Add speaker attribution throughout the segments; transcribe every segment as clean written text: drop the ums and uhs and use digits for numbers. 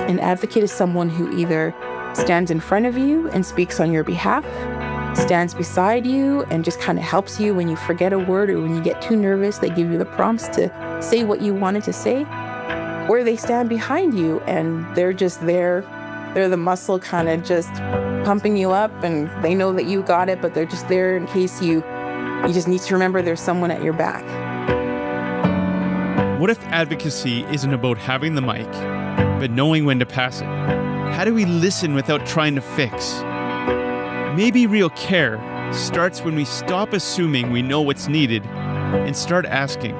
Speaker 1: An advocate is someone who either stands in front of you and speaks on your behalf, stands beside you and just kind of helps you when you forget a word or when you get too nervous. They give you the prompts to say what you wanted to say, or they stand behind you and they're just there. They're the muscle kind of just pumping you up, and they know that you got it, but they're just there in case you just need to remember there's someone at your back.
Speaker 2: What if advocacy isn't about having the mic, but knowing when to pass it? How do we listen without trying to fix? Maybe real care starts when we stop assuming we know what's needed and start asking.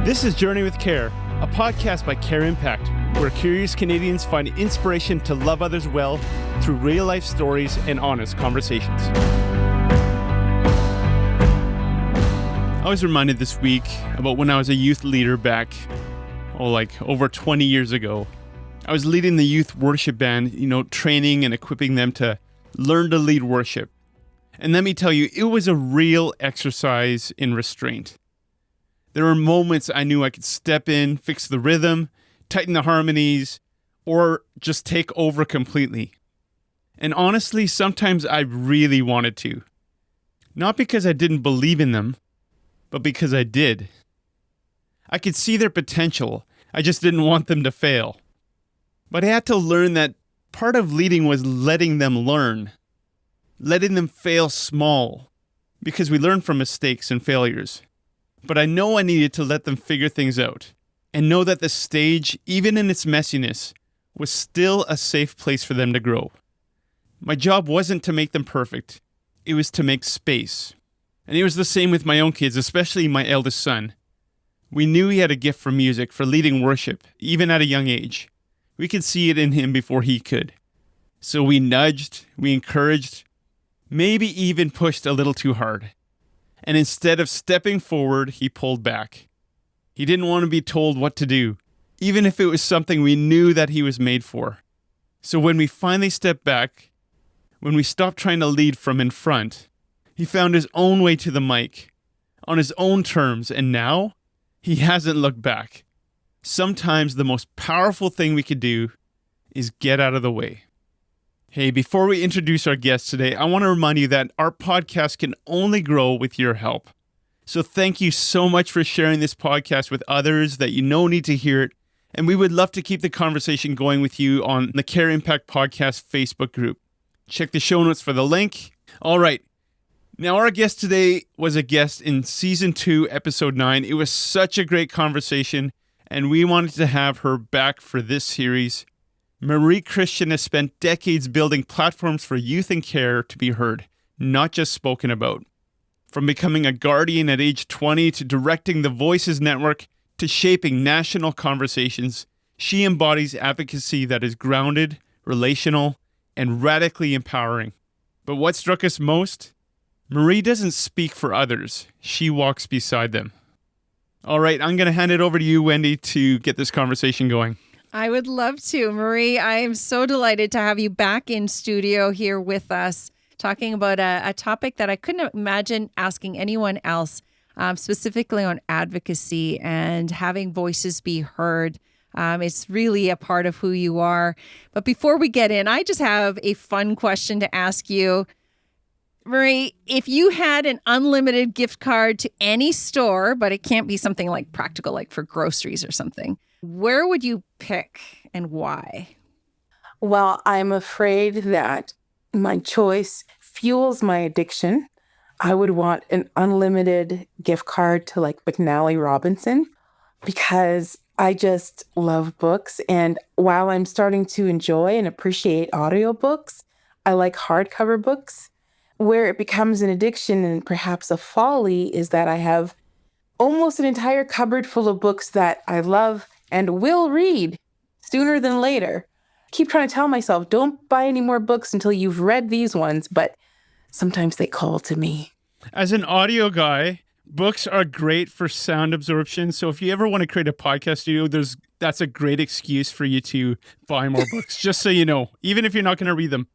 Speaker 2: This is Journey with Care, a podcast by CareImpact, where curious Canadians find inspiration to love others well through real-life stories and honest conversations. I was reminded this week about when I was a youth leader back, over 20 years ago. I was leading the youth worship band, training and equipping them to learn to lead worship. And let me tell you, it was a real exercise in restraint. There were moments I knew I could step in, fix the rhythm, tighten the harmonies, or just take over completely. And honestly, sometimes I really wanted to. Not because I didn't believe in them, but because I did. I could see their potential. I just didn't want them to fail. But I had to learn that part of leading was letting them learn, letting them fail small, because we learn from mistakes and failures. But I know I needed to let them figure things out and know that the stage, even in its messiness, was still a safe place for them to grow. My job wasn't to make them perfect. It was to make space. And it was the same with my own kids, especially my eldest son. We knew he had a gift for music, for leading worship, even at a young age. We could see it in him before he could. So we nudged, we encouraged, maybe even pushed a little too hard. And instead of stepping forward, he pulled back. He didn't want to be told what to do, even if it was something we knew that he was made for. So when we finally stepped back, when we stopped trying to lead from in front, he found his own way to the mic, on his own terms, and now he hasn't looked back. Sometimes the most powerful thing we could do is get out of the way. Hey, before we introduce our guest today, I want to remind you that our podcast can only grow with your help. So thank you so much for sharing this podcast with others that you know need to hear it. And we would love to keep the conversation going with you on the Care Impact Podcast Facebook group. Check the show notes for the link. All right. Now, our guest today was a guest in Season 2, Episode 9. It was such a great conversation, and we wanted to have her back for this series. Marie Christian has spent decades building platforms for youth and care to be heard, not just spoken about. From becoming a guardian at age 20 to directing the Voices Network to shaping national conversations, she embodies advocacy that is grounded, relational, and radically empowering. But what struck us most? Marie doesn't speak for others. She walks beside them. All right, I'm going to hand it over to you, Wendi, to get this conversation going.
Speaker 3: I would love to. Marie, I am so delighted to have you back in studio here with us, talking about a topic that I couldn't imagine asking anyone else, specifically on advocacy and having voices be heard. It's really a part of who you are. But before we get in, I just have a fun question to ask you. Marie, if you had an unlimited gift card to any store, but it can't be something like practical, like for groceries or something, where would you pick and why?
Speaker 1: Well, I'm afraid that my choice fuels my addiction. I would want an unlimited gift card to like McNally Robinson because I just love books. And while I'm starting to enjoy and appreciate audiobooks, I like hardcover books. Where it becomes an addiction and perhaps a folly is that I have almost an entire cupboard full of books that I love and will read sooner than later. I keep trying to tell myself, don't buy any more books until you've read these ones, but sometimes they call to me.
Speaker 2: As an audio guy, books are great for sound absorption. So if you ever want to create a podcast studio, that's a great excuse for you to buy more books, just so you know, even if you're not going to read them.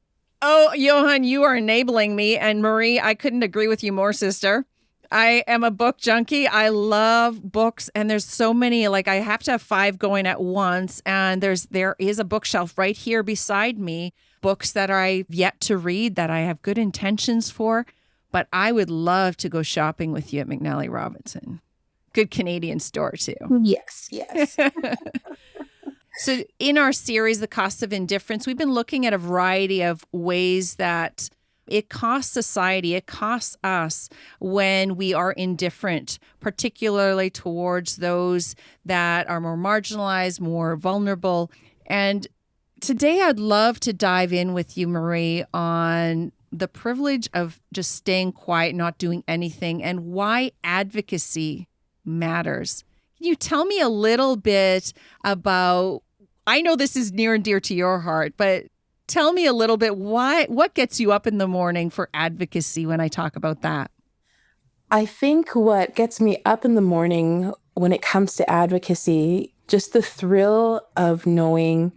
Speaker 3: Oh, Johan, you are enabling me. And Marie, I couldn't agree with you more, sister. I am a book junkie. I love books, and there's so many. Like, I have to have 5 going at once, and there is a bookshelf right here beside me, books that I've yet to read that I have good intentions for. But I would love to go shopping with you at McNally Robinson. Good Canadian store too.
Speaker 1: Yes, yes.
Speaker 3: So in our series, The Cost of Indifference, we've been looking at a variety of ways that it costs society, it costs us when we are indifferent, particularly towards those that are more marginalized, more vulnerable. And today I'd love to dive in with you, Marie, on the privilege of just staying quiet, not doing anything, and why advocacy matters. Can you tell me a little bit about, I know this is near and dear to your heart, but tell me a little bit what gets you up in the morning for advocacy when I talk about that?
Speaker 1: I think what gets me up in the morning when it comes to advocacy, just the thrill of knowing,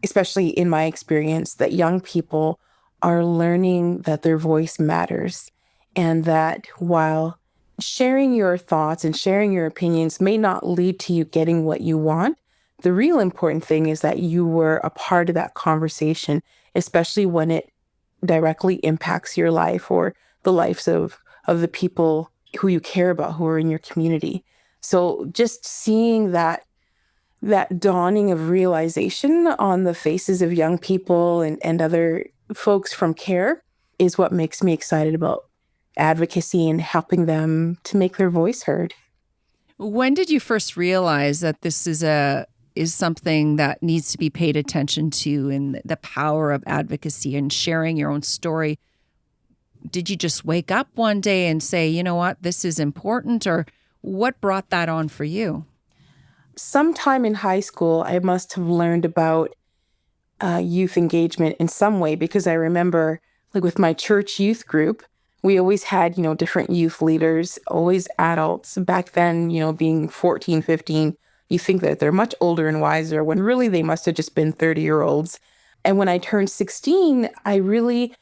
Speaker 1: especially in my experience, that young people are learning that their voice matters, and that while sharing your thoughts and sharing your opinions may not lead to you getting what you want, the real important thing is that you were a part of that conversation, especially when it directly impacts your life or the lives of the people who you care about, who are in your community. So just seeing that dawning of realization on the faces of young people and other folks from CARE is what makes me excited about advocacy and helping them to make their voice heard.
Speaker 3: When did you first realize that this is something that needs to be paid attention to, and the power of advocacy and sharing your own story? Did you just wake up one day and say, you know what, this is important, or what brought that on for you?
Speaker 1: Sometime in high school, I must have learned about youth engagement in some way, because I remember, like, with my church youth group, we always had, different youth leaders, always adults. Back then, being 14, 15, you think that they're much older and wiser when really they must have just been 30-year-olds. And when I turned 16, I really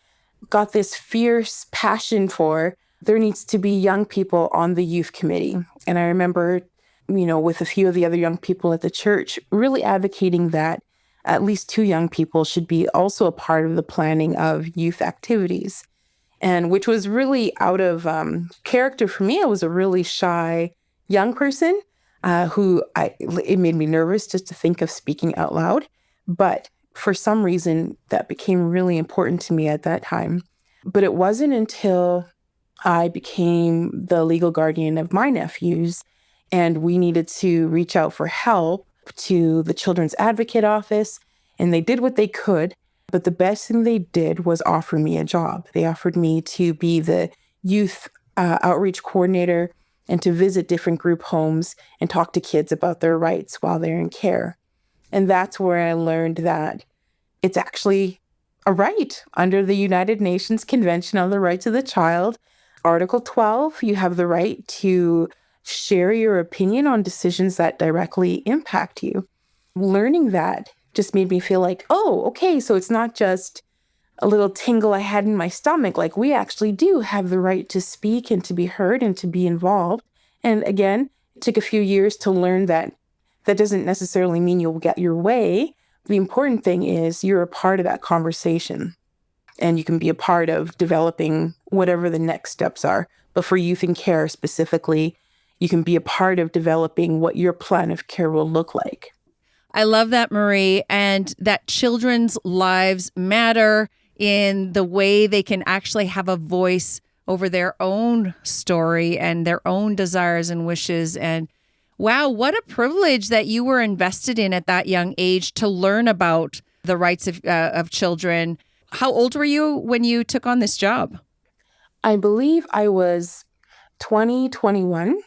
Speaker 1: got this fierce passion for there needs to be young people on the youth committee. And I remember, with a few of the other young people at the church, really advocating that at least 2 young people should be also a part of the planning of youth activities. And which was really out of character for me. I was a really shy young person it made me nervous just to think of speaking out loud. But for some reason, that became really important to me at that time. But it wasn't until I became the legal guardian of my nephews, and we needed to reach out for help to the Children's Advocate Office, and they did what they could. But the best thing they did was offer me a job. They offered me to be the youth outreach coordinator and to visit different group homes and talk to kids about their rights while they're in care. And that's where I learned that it's actually a right under the United Nations Convention on the Rights of the Child. Article 12, you have the right to share your opinion on decisions that directly impact you. Learning that just made me feel like, oh, okay, so it's not just a little tingle I had in my stomach. Like, we actually do have the right to speak and to be heard and to be involved. And again, it took a few years to learn that that doesn't necessarily mean you'll get your way. The important thing is you're a part of that conversation, and you can be a part of developing whatever the next steps are. But for youth in care specifically, you can be a part of developing what your plan of care will look like.
Speaker 3: I love that, Marie, and that children's lives matter in the way they can actually have a voice over their own story and their own desires and wishes. And wow, what a privilege that you were invested in at that young age to learn about the rights of children. How old were you when you took on this job?
Speaker 1: I believe I was 20, 21.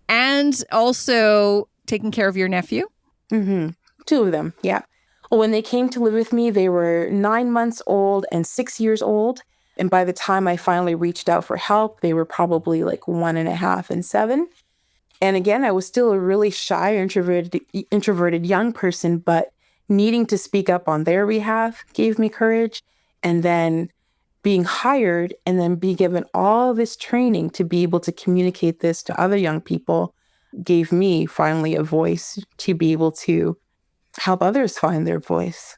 Speaker 3: And also taking care of your nephew?
Speaker 1: Mm-hmm. 2 of them, yeah. When they came to live with me, they were 9 months old and 6 years old. And by the time I finally reached out for help, they were probably like 1.5 and 7. And again, I was still a really shy, introverted young person, but needing to speak up on their behalf gave me courage. And then being hired and then be given all this training to be able to communicate this to other young people gave me finally a voice to be able to help others find their voice.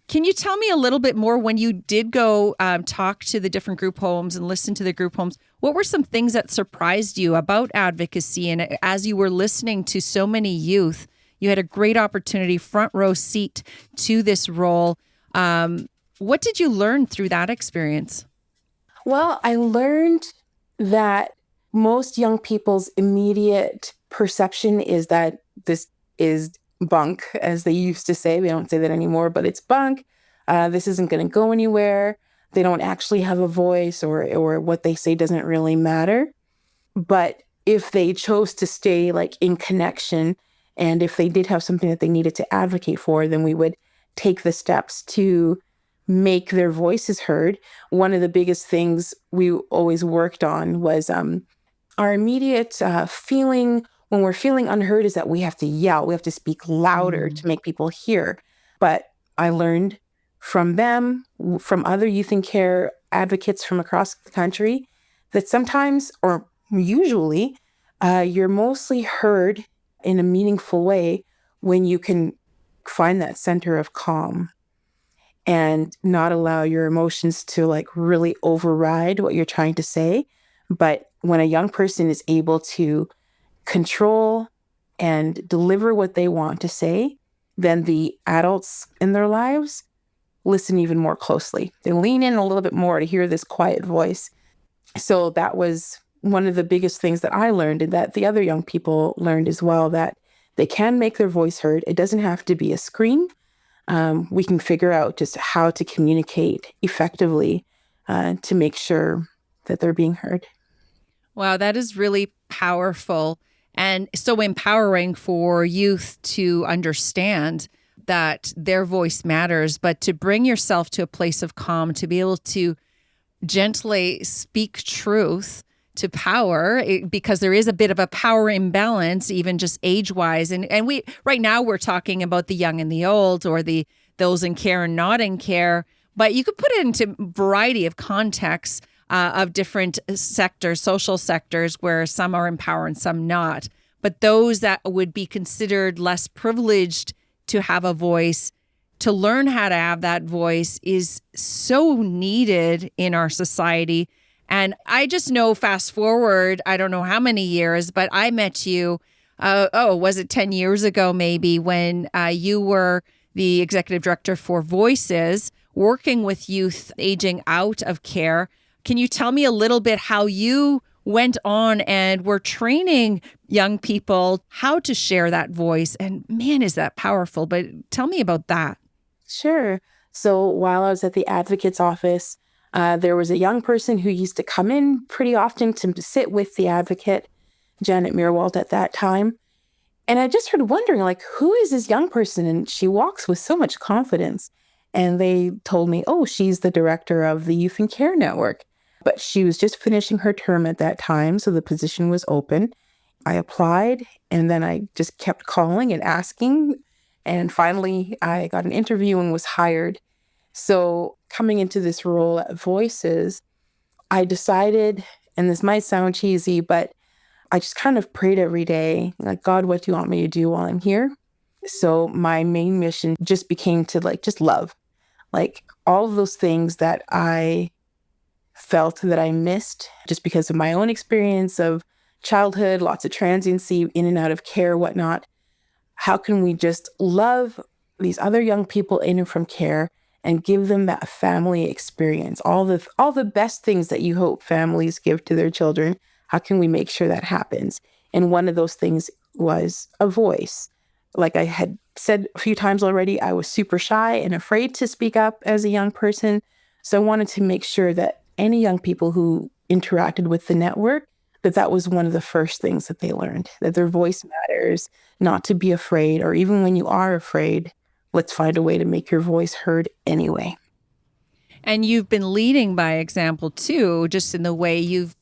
Speaker 3: Can you tell me a little bit more when you did go talk to the different group homes and listen to the group homes? What were some things that surprised you about advocacy? And as you were listening to so many youth, you had a great opportunity, front row seat to this role. What did you learn through that experience?
Speaker 1: Well, I learned that most young people's immediate perception is that this is bunk, as they used to say. They don't say that anymore, but it's bunk. This isn't going to go anywhere. They don't actually have a voice, or what they say doesn't really matter. But if they chose to stay like in connection, and if they did have something that they needed to advocate for, then we would take the steps to make their voices heard. One of the biggest things we always worked on was our immediate feeling when we're feeling unheard is that we have to yell, we have to speak louder to make people hear. But I learned from them, from other youth and care advocates from across the country, that sometimes, or usually, you're mostly heard in a meaningful way when you can find that center of calm and not allow your emotions to like really override what you're trying to say. But when a young person is able to control and deliver what they want to say, then the adults in their lives listen even more closely. They lean in a little bit more to hear this quiet voice. So that was one of the biggest things that I learned, and that the other young people learned as well, that they can make their voice heard. It doesn't have to be a scream. We can figure out just how to communicate effectively to make sure that they're being heard.
Speaker 3: Wow, that is really powerful and so empowering for youth to understand that their voice matters, but to bring yourself to a place of calm, to be able to gently speak truth to power, because there is a bit of a power imbalance, even just age-wise. And we right now we're talking about the young and the old, or those in care and not in care. But you could put it into a variety of contexts of different sectors, social sectors, where some are in power and some not. But those that would be considered less privileged to have a voice, to learn how to have that voice is so needed in our society. And I just know, fast forward, I don't know how many years, but I met you, was it 10 years ago maybe, when you were the executive director for Voices, working with youth aging out of care. Can you tell me a little bit how you went on and were training young people how to share that voice? And man, is that powerful. But tell me about that.
Speaker 1: Sure. So while I was at the advocate's office, there was a young person who used to come in pretty often to sit with the advocate, Janet Meerwald at that time. And I just started wondering, like, who is this young person? And she walks with so much confidence. And they told me, oh, she's the director of the Youth and Care Network. But she was just finishing her term at that time, so the position was open. I applied, and then I just kept calling and asking. And finally, I got an interview and was hired. So coming into this role at Voices, I decided, and this might sound cheesy, but I just kind of prayed every day, like, God, what do you want me to do while I'm here? So my main mission just became to just love, like all of those things that I felt that I missed just because of my own experience of childhood, lots of transiency, in and out of care, whatnot. How can we just love these other young people in and from care and give them that family experience, all the best things that you hope families give to their children? How can we make sure that happens? And one of those things was a voice. Like I had said a few times already, I was super shy and afraid to speak up as a young person. So I wanted to make sure that any young people who interacted with the network, that was one of the first things that they learned, that their voice matters, not to be afraid, or even when you are afraid, let's find a way to make your voice heard anyway.
Speaker 3: And you've been leading by example too, just in the way you've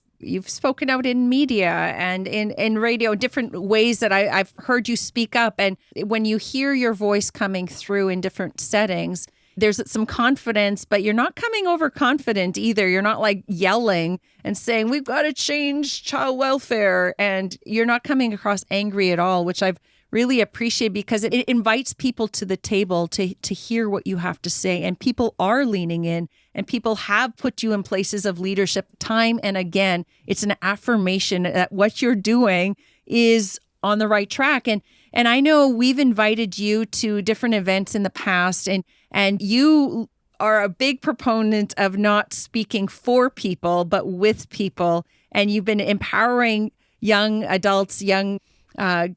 Speaker 3: spoken out in media and in radio, different ways that I've heard you speak up. And when you hear your voice coming through in different settings, there's some confidence, but you're not coming over confident either. You're not like yelling and saying, we've got to change child welfare. And you're not coming across angry at all, which I've really appreciated because it invites people to the table to hear what you have to say. And people are leaning in, and people have put you in places of leadership time and again. It's an affirmation that what you're doing is on the right track. And I know we've invited you to different events in the past, and you are a big proponent of not speaking for people, but with people. And you've been empowering young adults, young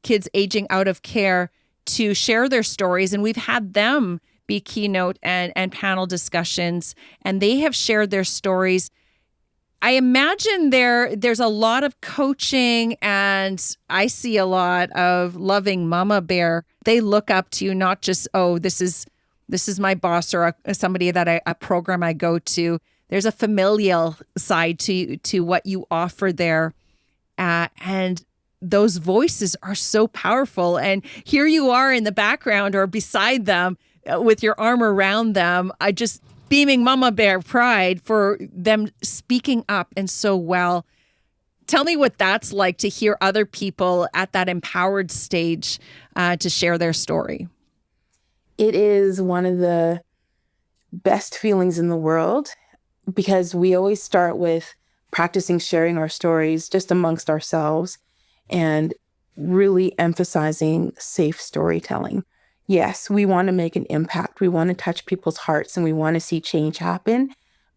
Speaker 3: kids aging out of care to share their stories. And we've had them be keynote and panel discussions, and they have shared their stories. I imagine there's a lot of coaching, and I see a lot of loving mama bear. They look up to you, not just, oh, this is my boss or somebody that a program I go to. There's a familial side to what you offer there. And those voices are so powerful. And here you are in the background or beside them with your arm around them. I just beaming mama bear pride for them speaking up and so well. Tell me what that's like to hear other people at that empowered stage to share their story.
Speaker 1: It is one of the best feelings in the world because we always start with practicing sharing our stories just amongst ourselves and really emphasizing safe storytelling. Yes, we want to make an impact. We want to touch people's hearts and we want to see change happen,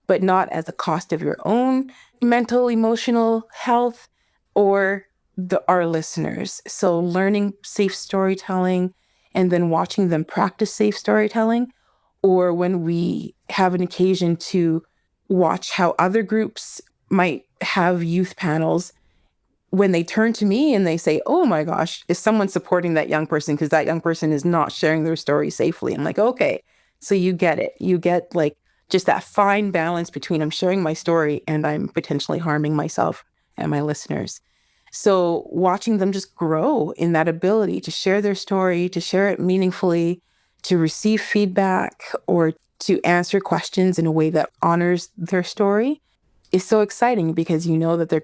Speaker 1: but not at the cost of your own mental, emotional health or our listeners. So learning safe storytelling and then watching them practice safe storytelling, or when we have an occasion to watch how other groups might have youth panels, when they turn to me and they say, oh my gosh, is someone supporting that young person because that young person is not sharing their story safely? I'm like, okay, so you get it. You get like just that fine balance between I'm sharing my story and I'm potentially harming myself and my listeners. So watching them just grow in that ability to share their story, to share it meaningfully, to receive feedback or to answer questions in a way that honors their story is so exciting because you know that they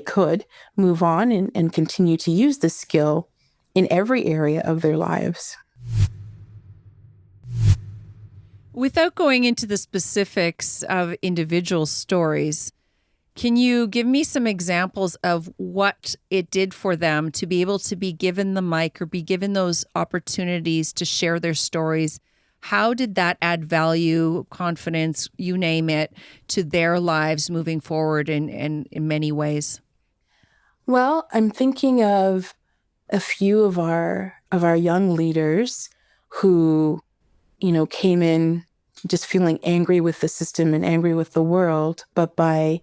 Speaker 1: could move on and continue to use this skill in every area of their lives.
Speaker 3: Without going into the specifics of individual stories, can you give me some examples of what it did for them to be able to be given the mic or be given those opportunities to share their stories? How did that add value, confidence, you name it, to their lives moving forward in many ways?
Speaker 1: Well, I'm thinking of a few of our young leaders who, came in just feeling angry with the system and angry with the world, but by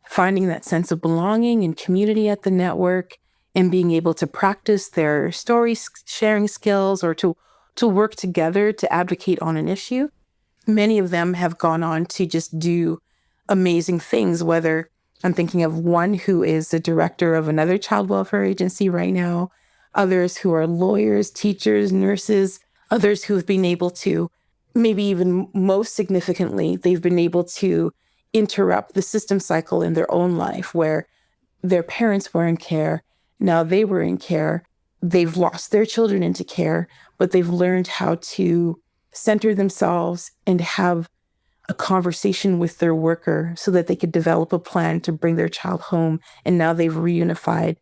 Speaker 1: finding that sense of belonging and community at the network and being able to practice their story sharing skills or to work together to advocate on an issue. Many of them have gone on to just do amazing things, whether I'm thinking of one who is the director of another child welfare agency right now, others who are lawyers, teachers, nurses, others who have been able to, maybe even most significantly, they've been able to interrupt the system cycle in their own life where their parents were in care, now they were in care, they've lost their children into care, but they've learned how to center themselves and have a conversation with their worker so that they could develop a plan to bring their child home. And now they've reunified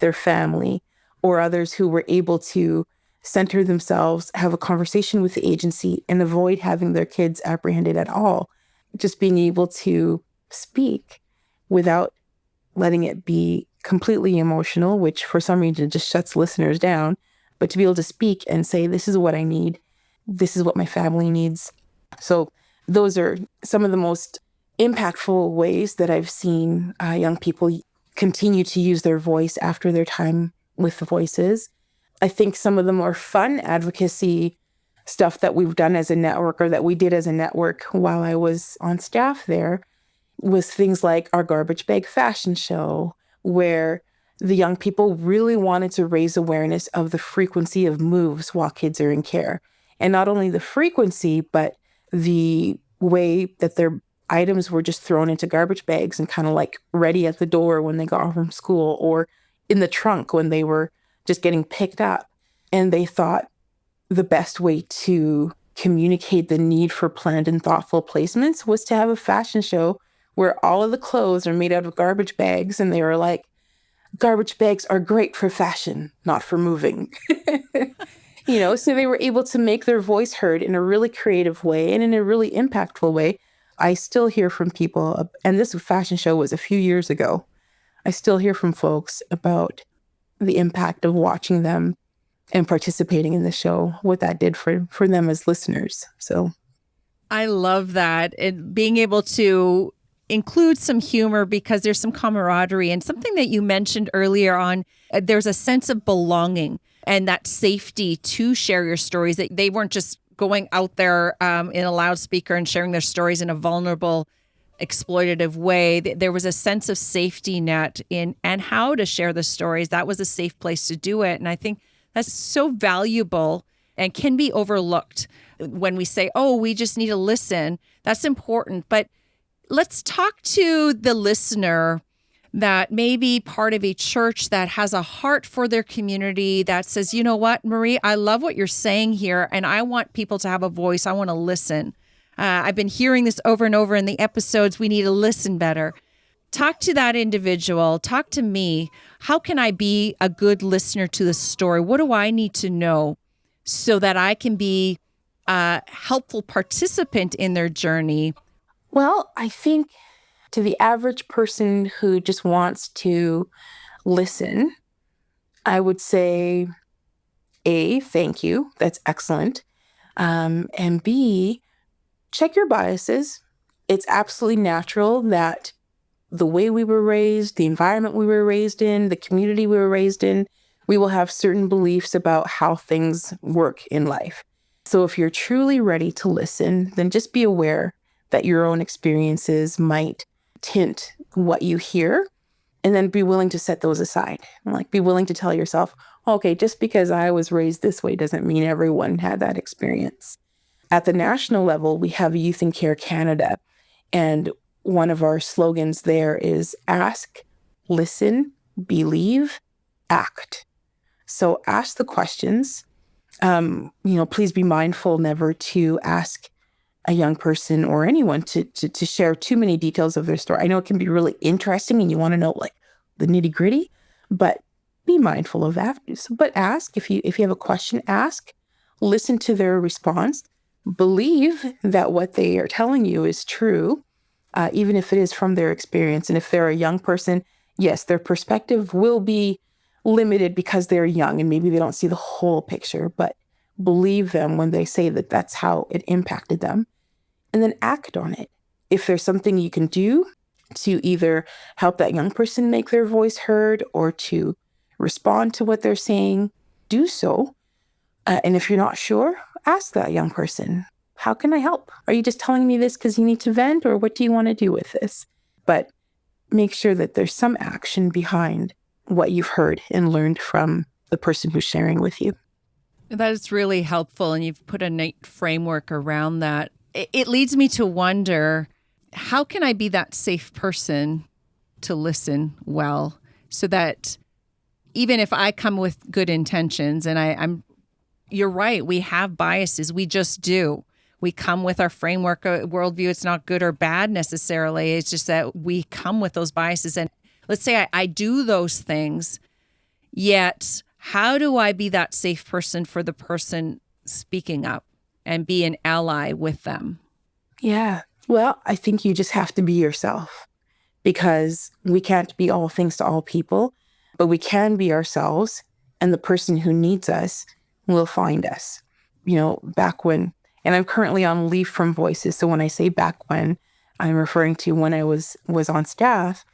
Speaker 1: their family. Or others who were able to center themselves, have a conversation with the agency and avoid having their kids apprehended at all. Just being able to speak without letting it be completely emotional, which for some reason just shuts listeners down, but to be able to speak and say, this is what I need. This is what my family needs. So those are some of the most impactful ways that I've seen young people continue to use their voice after their time with the voices. I think some of the more fun advocacy stuff that we've done as a network or that we did as a network while I was on staff there was things like our garbage bag fashion show, where the young people really wanted to raise awareness of the frequency of moves while kids are in care. And not only the frequency, but the way that their items were just thrown into garbage bags and kind of like ready at the door when they got home from school, or in the trunk when they were just getting picked up. And they thought the best way to communicate the need for planned and thoughtful placements was to have a fashion show where all of the clothes are made out of garbage bags. And they were like, garbage bags are great for fashion, not for moving. So they were able to make their voice heard in a really creative way and in a really impactful way. I still hear from people, and this fashion show was a few years ago. I still hear from folks about the impact of watching them and participating in the show, what that did for them as listeners. So
Speaker 3: I love that. And being able to include some humor because there's some camaraderie, and something that you mentioned earlier on, there's a sense of belonging and that safety to share your stories, that they weren't just going out there in a loudspeaker and sharing their stories in a vulnerable, exploitative way. There was a sense of safety net in and how to share the stories. That was a safe place to do it. And I think that's so valuable and can be overlooked when we say, oh, we just need to listen. That's important. But let's talk to the listener that may be part of a church that has a heart for their community, that says, you know what, Marie, I love what you're saying here, and I want people to have a voice. I want to listen. I've been hearing this over and over in the episodes. We need to listen better. Talk to that individual. Talk to me. How can I be a good listener to the story? What do I need to know so that I can be a helpful participant in their journey?
Speaker 1: Well, I think to the average person who just wants to listen, I would say, A, thank you. That's excellent. And B, check your biases. It's absolutely natural that the way we were raised, the environment we were raised in, the community we were raised in, we will have certain beliefs about how things work in life. So if you're truly ready to listen, then just be aware that your own experiences might tint what you hear, and then be willing to set those aside. Like, be willing to tell yourself, okay, just because I was raised this way doesn't mean everyone had that experience. At the national level, we have Youth in Care Canada, and one of our slogans there is ask, listen, believe, act. So ask the questions. Please be mindful never to ask a young person or anyone to share too many details of their story. I know it can be really interesting and you want to know like the nitty gritty, but be mindful of that. But ask if you have a question, ask, listen to their response, believe that what they are telling you is true, even if it is from their experience. And if they're a young person, yes, their perspective will be limited because they're young and maybe they don't see the whole picture, but believe them when they say that that's how it impacted them. And then act on it. If there's something you can do to either help that young person make their voice heard or to respond to what they're saying, do so. And if you're not sure, ask that young person, how can I help? Are you just telling me this because you need to vent, or what do you want to do with this? But make sure that there's some action behind what you've heard and learned from the person who's sharing with you.
Speaker 3: That is really helpful, and you've put a neat framework around that. It leads me to wonder, how can I be that safe person to listen well, so that even if I come with good intentions, and you're right, we have biases, we just do. We come with our framework, worldview. It's not good or bad necessarily. It's just that we come with those biases. And let's say I do those things, yet how do I be that safe person for the person speaking up and be an ally with them?
Speaker 1: Yeah. Well, I think you just have to be yourself, because we can't be all things to all people, but we can be ourselves, and the person who needs us will find us. Back when, and I'm currently on leave from Voices. So when I say back when, I'm referring to when I was on staff,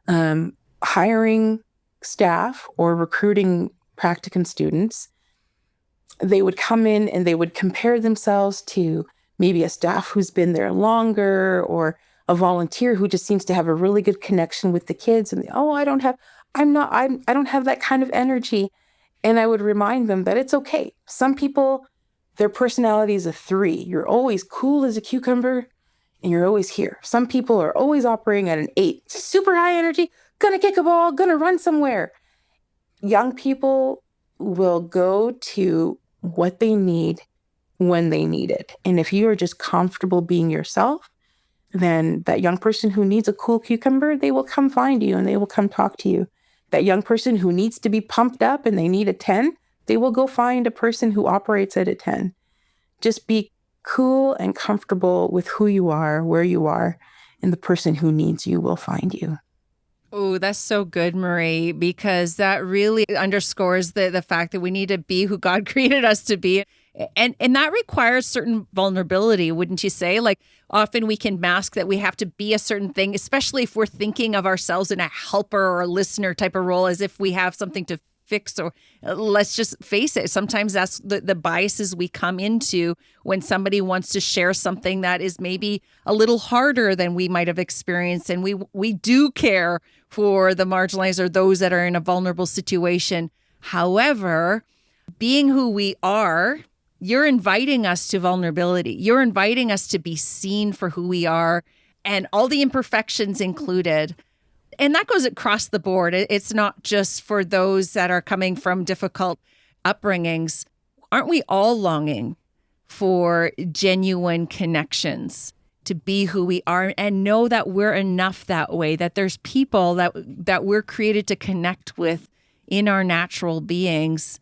Speaker 1: hiring staff or recruiting practicum students. They would come in and they would compare themselves to maybe a staff who's been there longer, or a volunteer who just seems to have a really good connection with the kids. And I don't have that kind of energy. And I would remind them that it's okay. Some people their personality is a 3. You're always cool as a cucumber and you're always here. Some people are always operating at an 8. Super high energy, gonna kick a ball, gonna run somewhere. Young people will go to what they need when they need it. And if you are just comfortable being yourself, then that young person who needs a cool cucumber, they will come find you and they will come talk to you. That young person who needs to be pumped up and they need a 10, they will go find a person who operates at a 10. Just be cool and comfortable with who you are, where you are, and the person who needs you will find you.
Speaker 3: Oh, that's so good, Marie, because that really underscores the fact that we need to be who God created us to be. And that requires certain vulnerability, wouldn't you say? Like often we can mask that we have to be a certain thing, especially if we're thinking of ourselves in a helper or a listener type of role, as if we have something to fix, or let's just face it. Sometimes that's the biases we come into when somebody wants to share something that is maybe a little harder than we might have experienced. And we do care for the marginalized or those that are in a vulnerable situation. However, being who we are, you're inviting us to vulnerability. You're inviting us to be seen for who we are and all the imperfections included. And that goes across the board. It's not just for those that are coming from difficult upbringings. Aren't we all longing for genuine connections, to be who we are and know that we're enough that way, that there's people that we're created to connect with in our natural beings?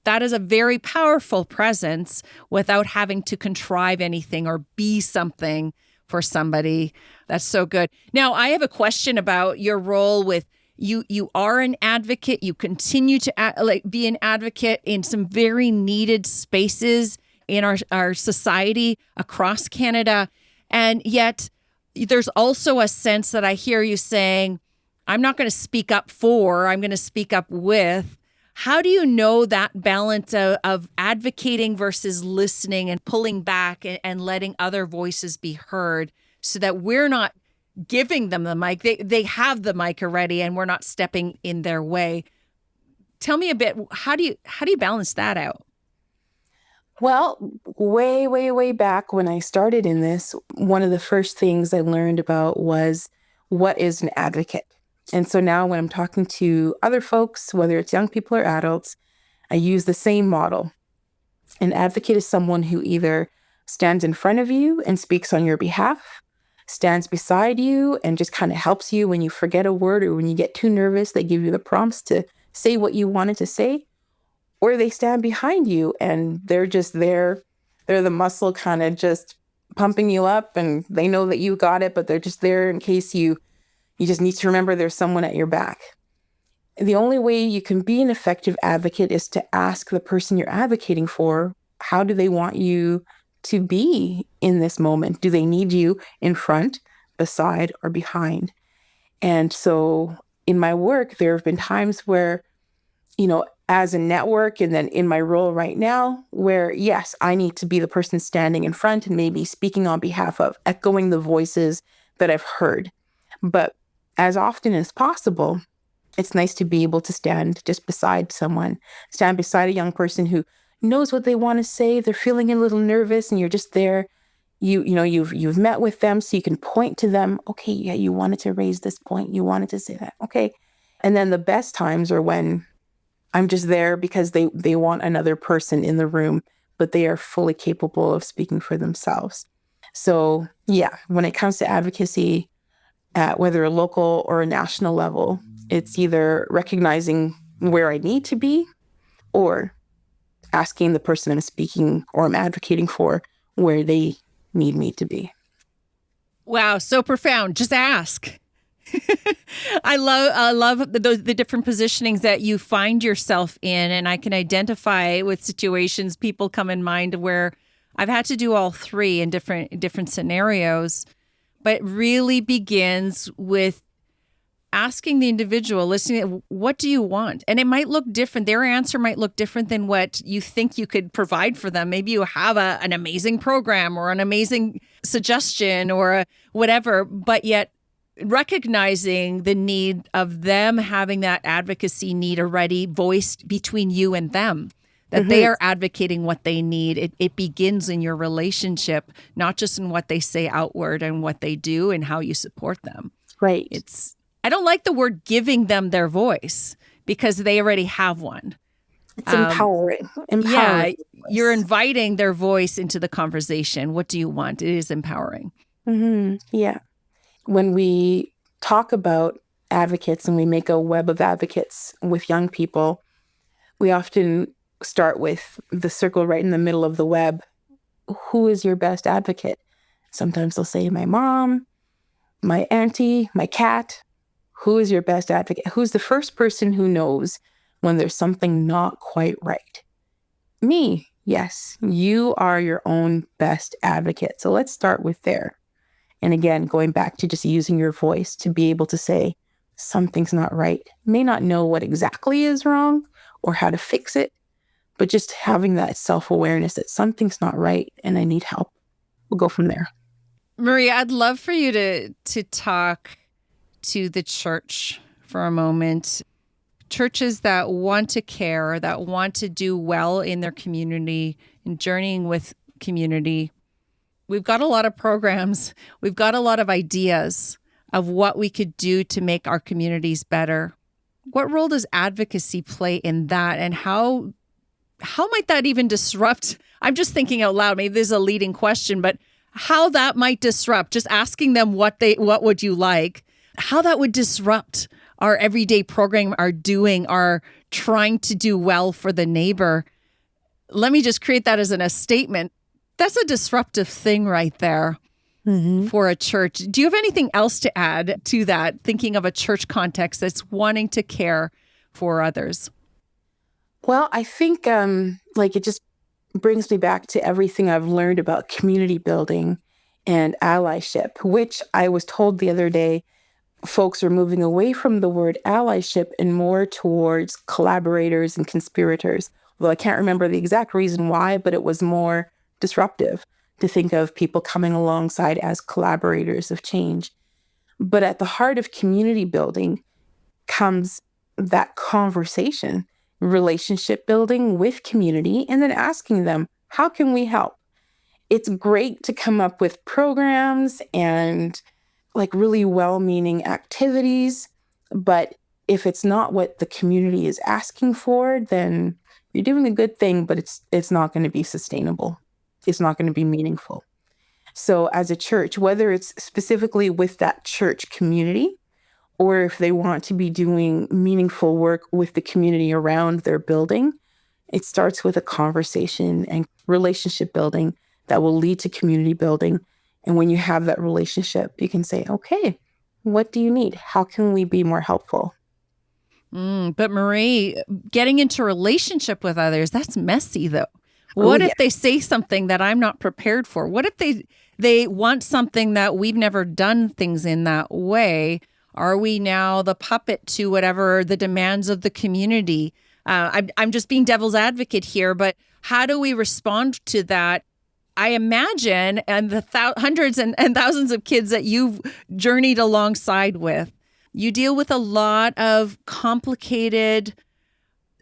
Speaker 3: That is a very powerful presence without having to contrive anything or be something for somebody. That's so good. Now, I have a question about your role with you. You are an advocate. You continue to be an advocate in some very needed spaces in our society across Canada. And yet there's also a sense that I hear you saying, I'm not going to speak up for, I'm going to speak up with. How do you know that balance of advocating versus listening and pulling back and letting other voices be heard so that we're not giving them the mic? They have the mic already and we're not stepping in their way. Tell me a bit, how do you balance that out?
Speaker 1: Well, way, way, way back when I started in this, one of the first things I learned about was what is an advocate. And so now when I'm talking to other folks, whether it's young people or adults, I use the same model. An advocate is someone who either stands in front of you and speaks on your behalf, stands beside you and just kind of helps you when you forget a word or when you get too nervous. They give you the prompts to say what you wanted to say, or they stand behind you and they're just there. They're the muscle kind of just pumping you up and they know that you got it, but they're just there in case you just need to remember there's someone at your back. The only way you can be an effective advocate is to ask the person you're advocating for, how do they want you to be in this moment? Do they need you in front, beside, or behind? And so in my work, there have been times where, as a network and then in my role right now, where yes, I need to be the person standing in front and maybe speaking on behalf of, echoing the voices that I've heard. But as often as possible, it's nice to be able to stand just beside someone, stand beside a young person who knows what they want to say. They're feeling a little nervous and you're just there. You've met with them so you can point to them. Okay, yeah, you wanted to raise this point. You wanted to say that. Okay. And then the best times are when I'm just there because they want another person in the room, but they are fully capable of speaking for themselves. So yeah, when it comes to advocacy, at whether a local or a national level, it's either recognizing where I need to be or asking the person I'm speaking or I'm advocating for where they need me to be.
Speaker 3: Wow, so profound. Just ask. I love the different positionings that you find yourself in, and I can identify with situations. People come in mind where I've had to do all three in different scenarios, but it really begins with asking the individual, listening, what do you want? And it might look different. Their answer might look different than what you think you could provide for them. Maybe you have an amazing program or an amazing suggestion or whatever, but yet recognizing the need of them having that advocacy need already voiced between you and them. that they are advocating what they need. It begins in your relationship, not just in what they say outward and what they do and how you support them.
Speaker 1: Right.
Speaker 3: I don't like the word giving them their voice because they already have one.
Speaker 1: It's empowering.
Speaker 3: Yeah, you're inviting their voice into the conversation. What do you want? It is empowering.
Speaker 1: Yeah. When we talk about advocates and we make a web of advocates with young people, we often start with the circle right in the middle of the web. Who is your best advocate? Sometimes they'll say my mom, my auntie, my cat. Who is your best advocate? Who's the first person who knows when there's something not quite right? Me. Yes, you are your own best advocate. So let's start with there. And again, going back to just using your voice to be able to say something's not right. May not know what exactly is wrong or how to fix it, but just having that self-awareness that something's not right and I need help. We'll go from there.
Speaker 3: Maria, I'd love for you to talk to the church for a moment. Churches that want to care, that want to do well in their community and journeying with community. We've got a lot of programs. We've got a lot of ideas of what we could do to make our communities better. What role does advocacy play in that, and how might that even disrupt? I'm just thinking out loud. Maybe this is a leading question, but how that might disrupt, just asking them what would you like, how that would disrupt our everyday program, our trying to do well for the neighbor. Let me just create that as a statement. That's a disruptive thing right there for a church. Do you have anything else to add to that, thinking of a church context that's wanting to care for others?
Speaker 1: Well, I think it just brings me back to everything I've learned about community building and allyship, which I was told the other day, folks are moving away from the word allyship and more towards collaborators and conspirators. Well, I can't remember the exact reason why, but it was more disruptive to think of people coming alongside as collaborators of change. But at the heart of community building comes that conversation, relationship building with community, and then asking them, how can we help? It's great to come up with programs and really well-meaning activities, but if it's not what the community is asking for, then you're doing a good thing, but it's not going to be sustainable. It's not going to be meaningful. So as a church, whether it's specifically with that church community, or if they want to be doing meaningful work with the community around their building, it starts with a conversation and relationship building that will lead to community building. And when you have that relationship, you can say, okay, what do you need? How can we be more helpful?
Speaker 3: But Marie, getting into relationship with others, that's messy though. What if they say something that I'm not prepared for? What if they want something that we've never done things in that way? Are we now the puppet to whatever the demands of the community? I'm just being devil's advocate here, but how do we respond to that? I imagine, and the hundreds and thousands of kids that you've journeyed alongside with, you deal with a lot of complicated,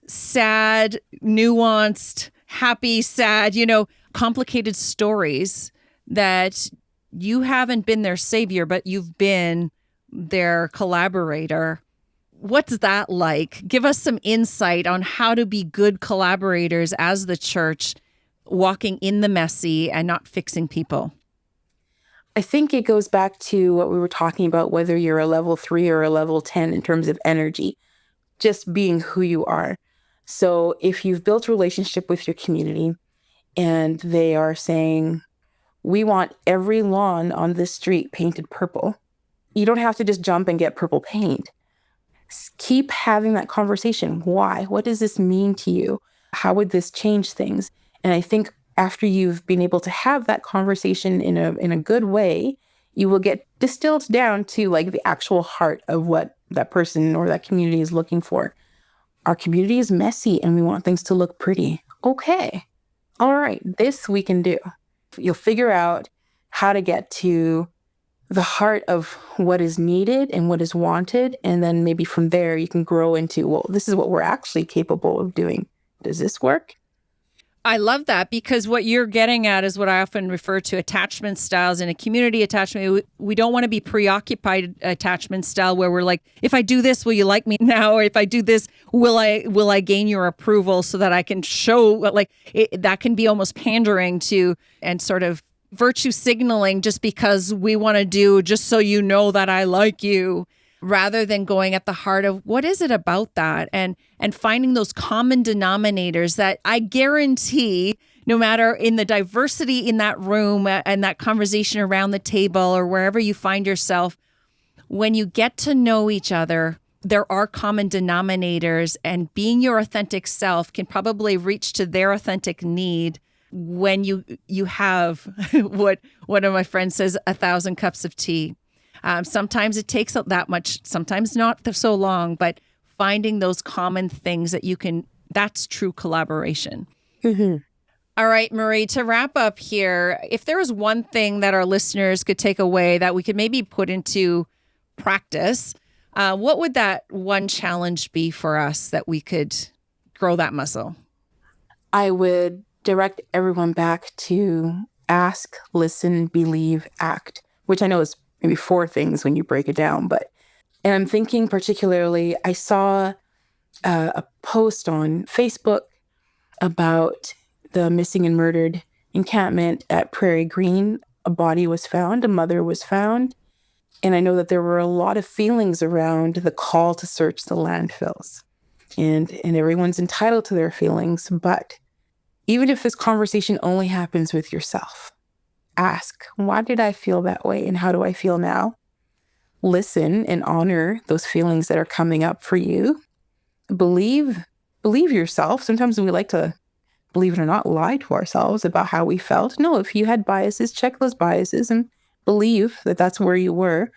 Speaker 3: sad, nuanced, happy, sad, complicated stories that you haven't been their savior, but you've been their collaborator. What's that like? Give us some insight on how to be good collaborators as the church, walking in the messy and not fixing people.
Speaker 1: I think it goes back to what we were talking about, whether you're a level 3 or a level 10 in terms of energy, just being who you are. So if you've built a relationship with your community and they are saying, we want every lawn on this street painted purple, you don't have to just jump and get purple paint. Keep having that conversation. Why? What does this mean to you? How would this change things? And I think after you've been able to have that conversation in a good way, you will get distilled down to the actual heart of what that person or that community is looking for. Our community is messy and we want things to look pretty. Okay. All right. This we can do. You'll figure out how to get to the heart of what is needed and what is wanted. And then maybe from there you can grow into, well, this is what we're actually capable of doing. Does this work?
Speaker 3: I love that, because what you're getting at is what I often refer to attachment styles. In a community attachment, we don't want to be preoccupied attachment style where we're like, if I do this, will you like me now? Or if I do this, will I gain your approval so that I can show, like that can be almost pandering to and sort of virtue signaling just because we want to do, just so you know that I like you, rather than going at the heart of what is it about that, and finding those common denominators that I guarantee, no matter in the diversity in that room and that conversation around the table or wherever you find yourself, when you get to know each other, there are common denominators, and being your authentic self can probably reach to their authentic need when you have what one of my friends says, 1,000 cups of tea. Sometimes it takes that much, sometimes not so long, but finding those common things that you can, that's true collaboration.
Speaker 1: Mm-hmm.
Speaker 3: All right, Marie, to wrap up here, if there was one thing that our listeners could take away that we could maybe put into practice, what would that one challenge be for us that we could grow that muscle?
Speaker 1: I would direct everyone back to ask, listen, believe, act, which I know is maybe 4 things when you break it down. And I'm thinking particularly, I saw a post on Facebook about the missing and murdered encampment at Prairie Green. A body was found, a mother was found. And I know that there were a lot of feelings around the call to search the landfills. And everyone's entitled to their feelings, but even if this conversation only happens with yourself, ask, why did I feel that way and how do I feel now? Listen and honor those feelings that are coming up for you. Believe yourself. Sometimes we like to, believe it or not, lie to ourselves about how we felt. No, if you had biases, check those biases and believe that that's where you were,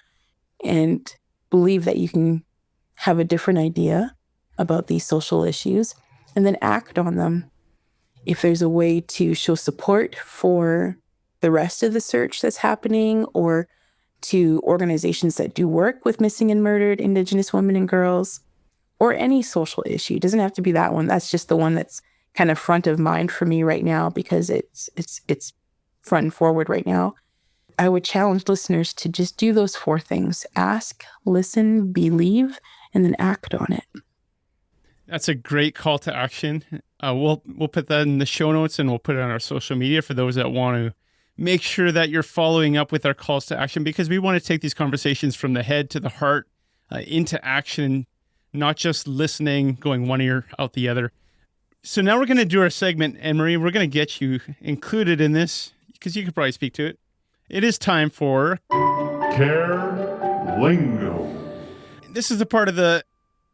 Speaker 1: and believe that you can have a different idea about these social issues, and then act on them. If there's a way to show support for the rest of the search that's happening, or to organizations that do work with missing and murdered Indigenous women and girls, or any social issue. It doesn't have to be that one. That's just the one that's kind of front of mind for me right now because it's front and forward right now. I would challenge listeners to just do those 4 things: ask, listen, believe, and then act on it.
Speaker 2: That's a great call to action. We'll put that in the show notes, and we'll put it on our social media for those that want to make sure that you're following up with our calls to action, because we want to take these conversations from the head to the heart, into action, not just listening, going one ear out the other. So now we're going to do our segment, and Marie, we're going to get you included in this because you could probably speak to it. It is time for
Speaker 4: Care Lingo.
Speaker 2: This is the part of the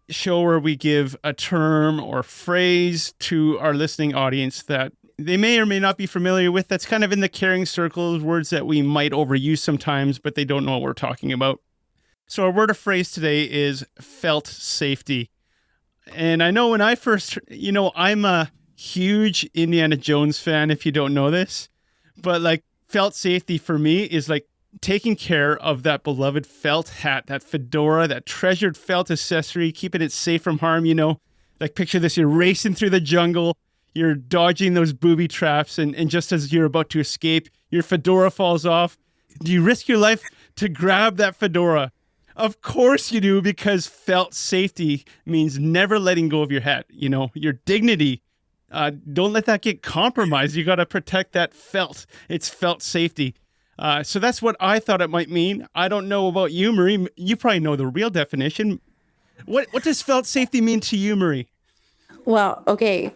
Speaker 2: show where we give a term or phrase to our listening audience that they may or may not be familiar with, that's kind of in the caring circles, words that we might overuse sometimes, but they don't know what we're talking about. So our word of phrase today is felt safety. And I know when I first, I'm a huge Indiana Jones fan, if you don't know this, but like felt safety for me is like taking care of that beloved felt hat, that fedora, that treasured felt accessory, keeping it safe from harm. Like picture this, you're racing through the jungle, you're dodging those booby traps, and just as you're about to escape, your fedora falls off. Do you risk your life to grab that fedora? Of course you do, because felt safety means never letting go of your hat, your dignity. Don't let that get compromised. You got to protect that felt. It's felt safety. So that's what I thought it might mean. I don't know about you, Marie. You probably know the real definition. What does felt safety mean to you, Marie?
Speaker 1: Well, okay.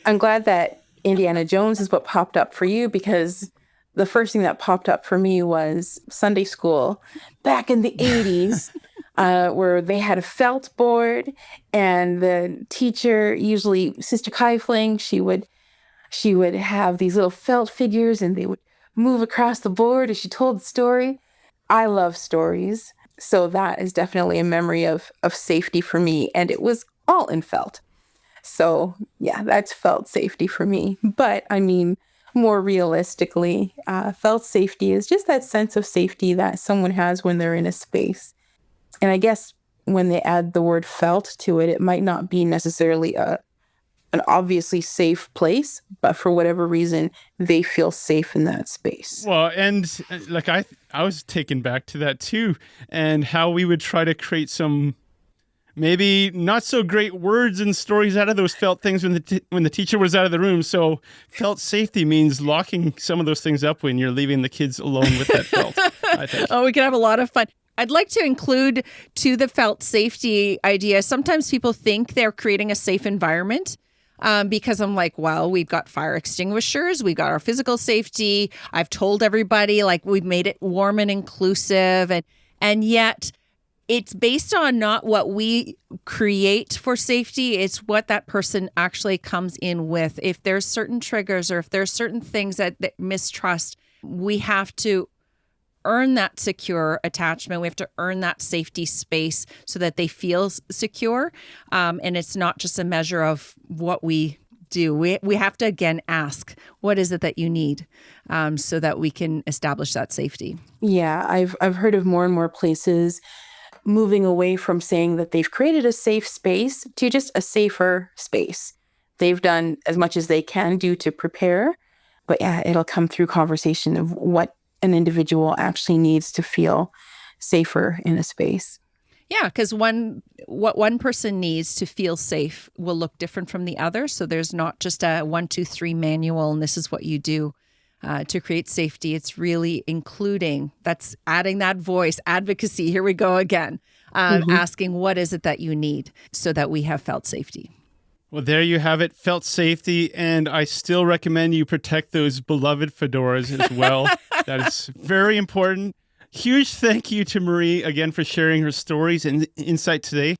Speaker 1: I'm glad that Indiana Jones is what popped up for you, because the first thing that popped up for me was Sunday school back in the 80s, where they had a felt board, and the teacher, usually Sister Kaifling, she would have these little felt figures, and they would move across the board as she told the story. I love stories, so that is definitely a memory of safety for me, and it was all in felt. So yeah, that's felt safety for me. But I mean, more realistically, felt safety is just that sense of safety that someone has when they're in a space. And I guess when they add the word felt to it, it might not be necessarily a an obviously safe place, but for whatever reason, they feel safe in that space.
Speaker 2: Well, and like I was taken back to that too, and how we would try to create some maybe not so great words and stories out of those felt things when the teacher was out of the room. So felt safety means locking some of those things up when you're leaving the kids alone with that felt, I think.
Speaker 3: Oh, we can have a lot of fun. I'd like to include to the felt safety idea. Sometimes people think they're creating a safe environment. Because I'm like, well, we've got fire extinguishers, we got our physical safety. I've told everybody, like, we've made it warm and inclusive, and yet it's based on not what we create for safety. It's what that person actually comes in with. If there's certain triggers or if there's certain things that mistrust, we have to earn that secure attachment. We have to earn that safety space so that they feel secure. And it's not just a measure of what we do. We have to, again, ask, what is it that you need so that we can establish that safety?
Speaker 1: Yeah, I've heard of more and more places moving away from saying that they've created a safe space to just a safer space. They've done as much as they can do to prepare, but yeah, it'll come through conversation of what an individual actually needs to feel safer in a space.
Speaker 3: Yeah, because what one person needs to feel safe will look different from the other. So there's not just a 1, 2, 3 manual, and this is what you do to create safety. It's really including, that's adding that voice, advocacy. Here we go again, asking what is it that you need so that we have felt safety.
Speaker 2: Well, there you have it, felt safety, and I still recommend you protect those beloved fedoras as well. That is very important. Huge thank you to Marie again for sharing her stories and insight today.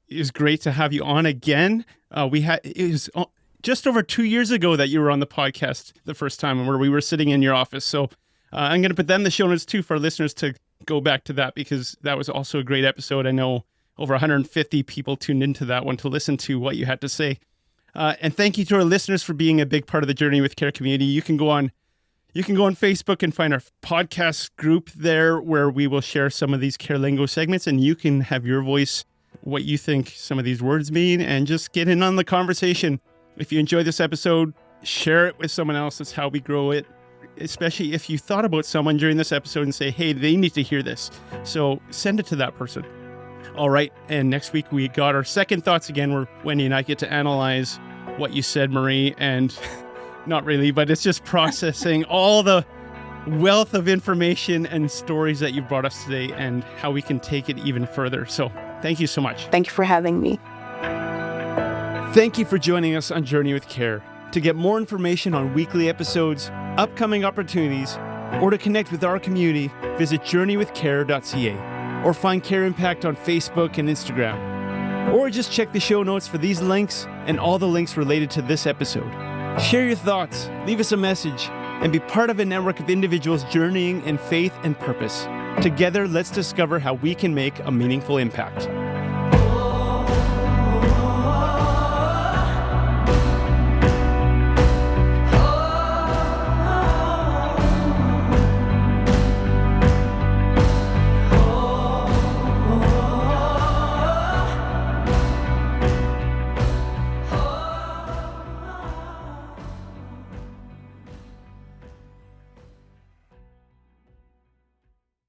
Speaker 2: It was great to have you on again. It was just over 2 years ago that you were on the podcast the first time, where we were sitting in your office. So I'm going to put that in the show notes too for our listeners to go back to that, because that was also a great episode. I know over 150 people tuned into that one to listen to what you had to say. And thank you to our listeners for being a big part of the Journey with Care community. You can go on Facebook and find our podcast group there, where we will share some of these Care Lingo segments, and you can have your voice, what you think some of these words mean, and just get in on the conversation. If you enjoyed this episode, share it with someone else. That's how we grow it, especially if you thought about someone during this episode and say, hey, they need to hear this. So send it to that person. All right, and next week we got our second thoughts again, where Wendi and I get to analyze what you said, Marie, and not really, but it's just processing all the wealth of information and stories that you brought us today and how we can take it even further. So thank you so much.
Speaker 1: Thank you for having me.
Speaker 2: Thank you for joining us on Journey with Care. To get more information on weekly episodes, upcoming opportunities, or to connect with our community, visit journeywithcare.ca. or find CareImpact on Facebook and Instagram. Or just check the show notes for these links and all the links related to this episode. Share your thoughts, leave us a message, and be part of a network of individuals journeying in faith and purpose. Together, let's discover how we can make a meaningful impact.